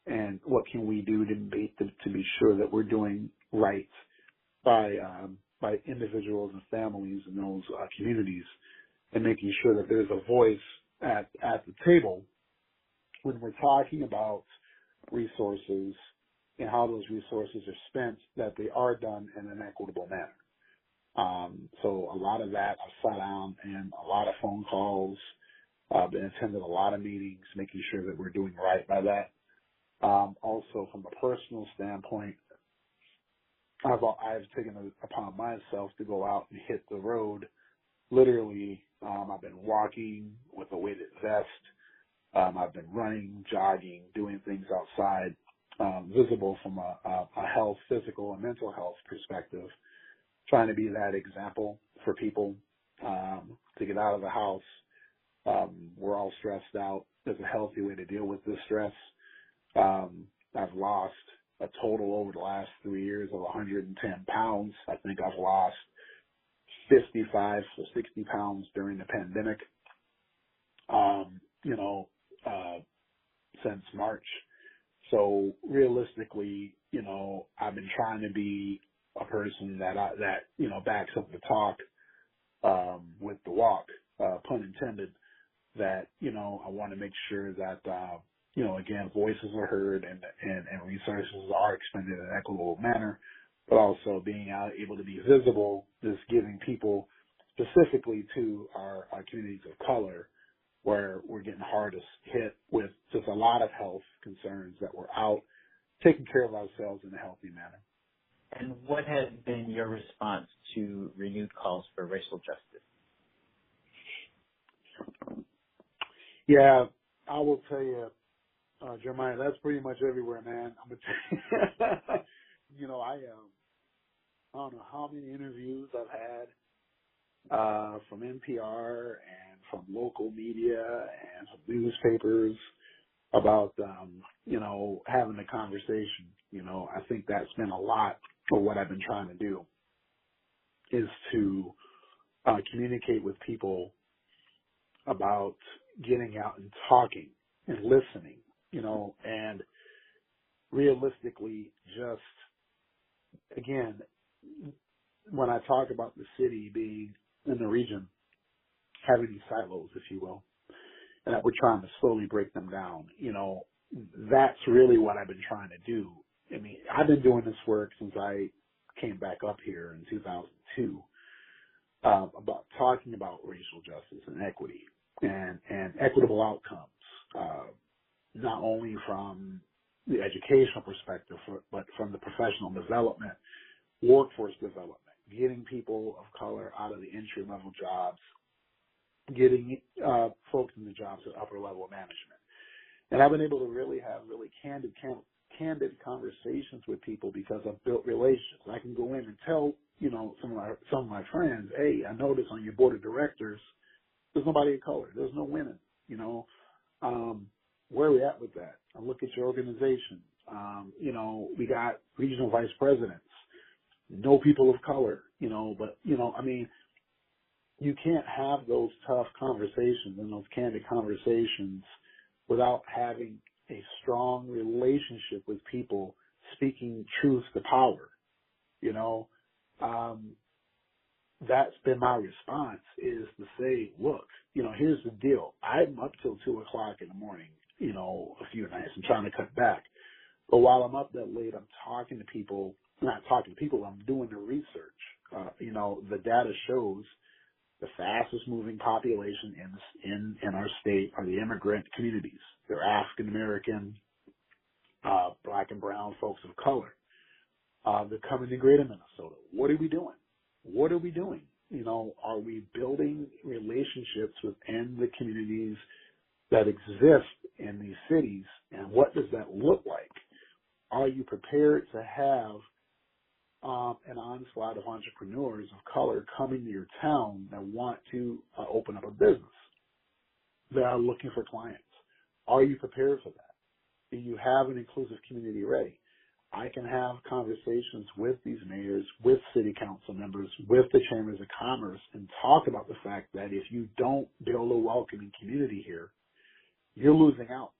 and what can we do to be sure that we're doing right by individuals and families in those communities, and making sure that there's a voice at the table when we're talking about resources and how those resources are spent, that they are done in an equitable manner. So a lot of that, I've sat down and a lot of phone calls, been attended a lot of meetings, making sure that we're doing right by that. Also, from a personal standpoint, I've taken it upon myself to go out and hit the road. Literally, I've been walking with a weighted vest. I've been running, jogging, doing things outside, visible from a health, physical, and mental health perspective, trying to be that example for people to get out of the house. We're all stressed out. There's a healthy way to deal with this stress. I've lost a total over the last 3 years of 110 pounds. I think I've lost 55 to 60 pounds during the pandemic, since March. So realistically, I've been trying to be a person that backs up the talk, with the walk, pun intended, that, I want to make sure that, again, voices are heard and resources are expended in an equitable manner, but also being able to be visible, just giving people, specifically to our communities of color, where we're getting hardest hit with just a lot of health concerns, that we're out taking care of ourselves in a healthy manner. And what has been your response to renewed calls for racial justice? Yeah, I will tell you, Jeremiah, that's pretty much everywhere, man. I'm gonna tell you, I don't know how many interviews I've had from NPR and from local media and from newspapers about, having a conversation. I think that's been a lot of what I've been trying to do, is to communicate with people about getting out and talking and listening, and realistically, just, again, when I talk about the city being in the region, having these silos, if you will, and that we're trying to slowly break them down, that's really what I've been trying to do. I mean, I've been doing this work since I came back up here in 2002, about talking about racial justice and equity and equitable outcomes, not only from the educational perspective, but from the professional development, workforce development, getting people of color out of the entry-level jobs, getting folks in the jobs at upper-level management. And I've been able to really have really candid conversations with people because I've built relationships. I can go in and tell, some of my friends, hey, I noticed on your board of directors, there's nobody of color. There's no women, where are we at with that? I look at your organization. We got regional vice presidents, no people of color, but, you can't have those tough conversations and those candid conversations without having a strong relationship with people, speaking truth to power. That's been my response, is to say, look, here's the deal. I'm up till 2:00 in the morning, a few nights. I'm trying to cut back. But while I'm up that late, I'm talking to people, not talking to people, I'm doing the research. The data shows The fastest moving population in our state are the immigrant communities. They're African American, black and brown folks of color. They're coming to greater Minnesota. What are we doing? What are we doing? You know, are we building relationships within the communities that exist in these cities? And what does that look like? Are you prepared to have an onslaught of entrepreneurs of color coming to your town that want to open up a business, that are looking for clients? Are you prepared for that? Do you have an inclusive community ready? I can have conversations with these mayors, with city council members, with the chambers of commerce, and talk about the fact that if you don't build a welcoming community here, you're losing out.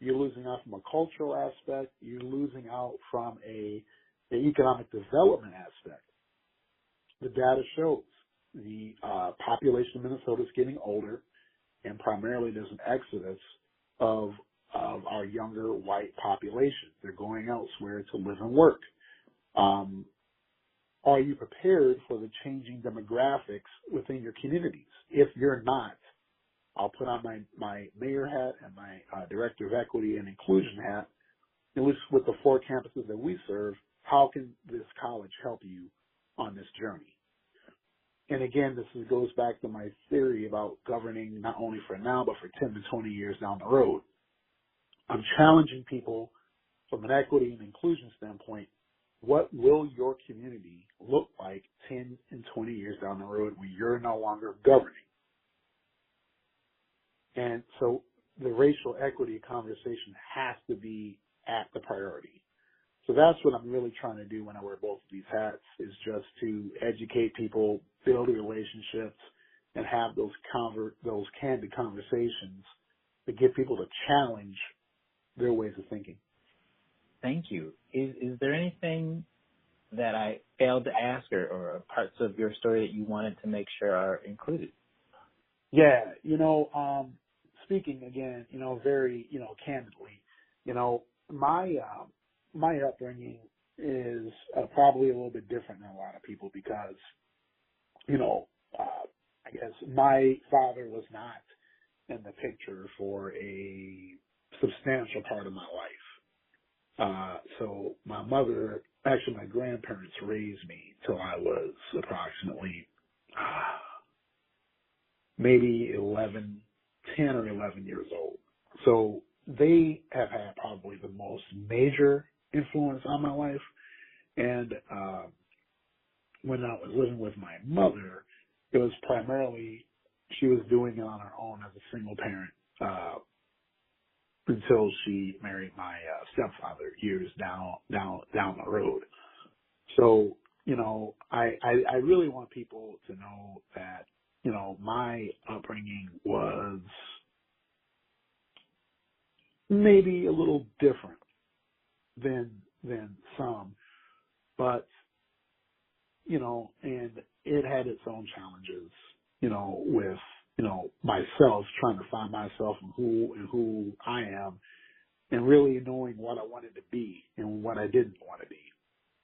You're losing out from a cultural aspect. You're losing out from the economic development aspect. The data shows the population of Minnesota is getting older, and primarily there's an exodus of our younger white population. They're going elsewhere to live and work. Are you prepared for the changing demographics within your communities? If you're not, I'll put on my mayor hat and my director of equity and inclusion hat. At least with the 4 campuses that we serve, how can this college help you on this journey? And again, this goes back to my theory about governing not only for now, but for 10 to 20 years down the road. I'm challenging people from an equity and inclusion standpoint. What will your community look like 10 and 20 years down the road when you're no longer governing? And so the racial equity conversation has to be at the priority. So that's what I'm really trying to do when I wear both of these hats, is just to educate people, build relationships, and have those candid conversations to get people to challenge their ways of thinking. Thank you. Is there anything that I failed to ask or parts of your story that you wanted to make sure are included? Yeah, speaking again, very, candidly, my upbringing is probably a little bit different than a lot of people because, I guess my father was not in the picture for a substantial part of my life. So my mother, actually my grandparents raised me till I was approximately maybe 10 or 11 years old. So they have had probably the most major influence on my life. And when I was living with my mother, it was primarily she was doing it on her own as a single parent until she married my stepfather years down the road. So, I really want people to know that, my upbringing was maybe a little different than some, but, and it had its own challenges, with, myself trying to find myself and who I am, and really knowing what I wanted to be and what I didn't want to be.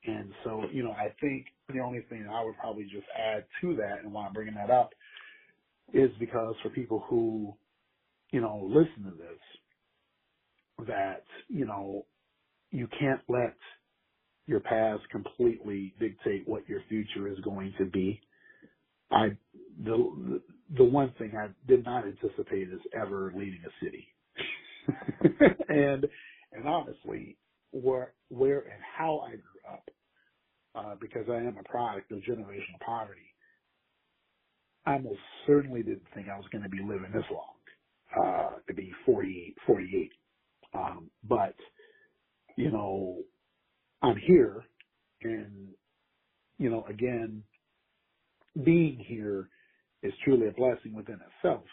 And so, I think the only thing I would probably just add to that, and why I'm bringing that up, is because for people who, listen to this, that, you can't let your past completely dictate what your future is going to be. The one thing I did not anticipate is ever leading a city. and honestly, where and how I grew up, because I am a product of generational poverty, I most certainly didn't think I was going to be living this long, to be 48. But, I'm here, and, again, being here is truly a blessing within itself.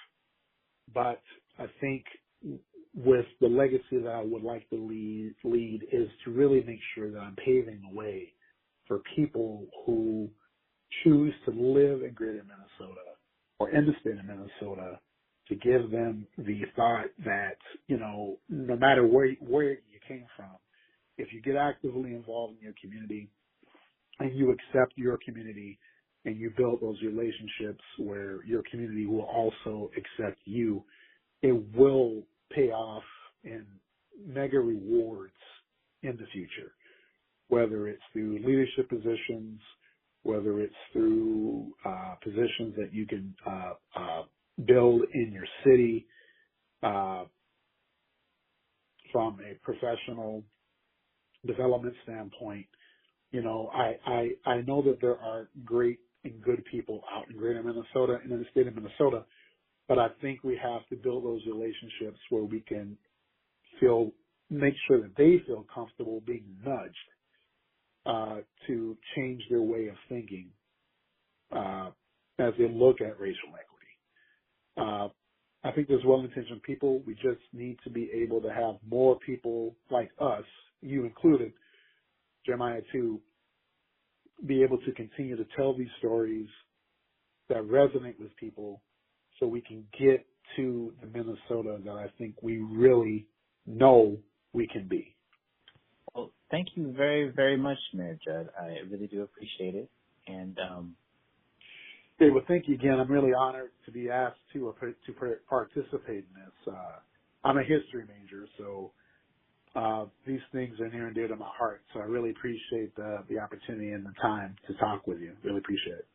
But I think with the legacy that I would like to lead is to really make sure that I'm paving the way for people who choose to live in greater Minnesota or in the state of Minnesota, to give them the thought that, no matter where you came from, if you get actively involved in your community and you accept your community and you build those relationships where your community will also accept you, it will pay off in mega rewards in the future, whether it's through leadership positions, whether it's through positions that you can build in your city from a professional development standpoint. You know, I know that there are great and good people out in greater Minnesota and in the state of Minnesota, but I think we have to build those relationships where we can make sure that they feel comfortable being nudged to change their way of thinking as they look at racial equity. I think there's well-intentioned people. We just need to be able to have more people like us, you included, Jeremiah too, be able to continue to tell these stories that resonate with people so we can get to the Minnesota that I think we really know we can be. Well, thank you very, very much, Mayor Judd. I really do appreciate it. And hey, well, thank you again. I'm really honored to be asked to participate in this. I'm a history major, so these things are near and dear to my heart. So I really appreciate the opportunity and the time to talk with you. Really appreciate it.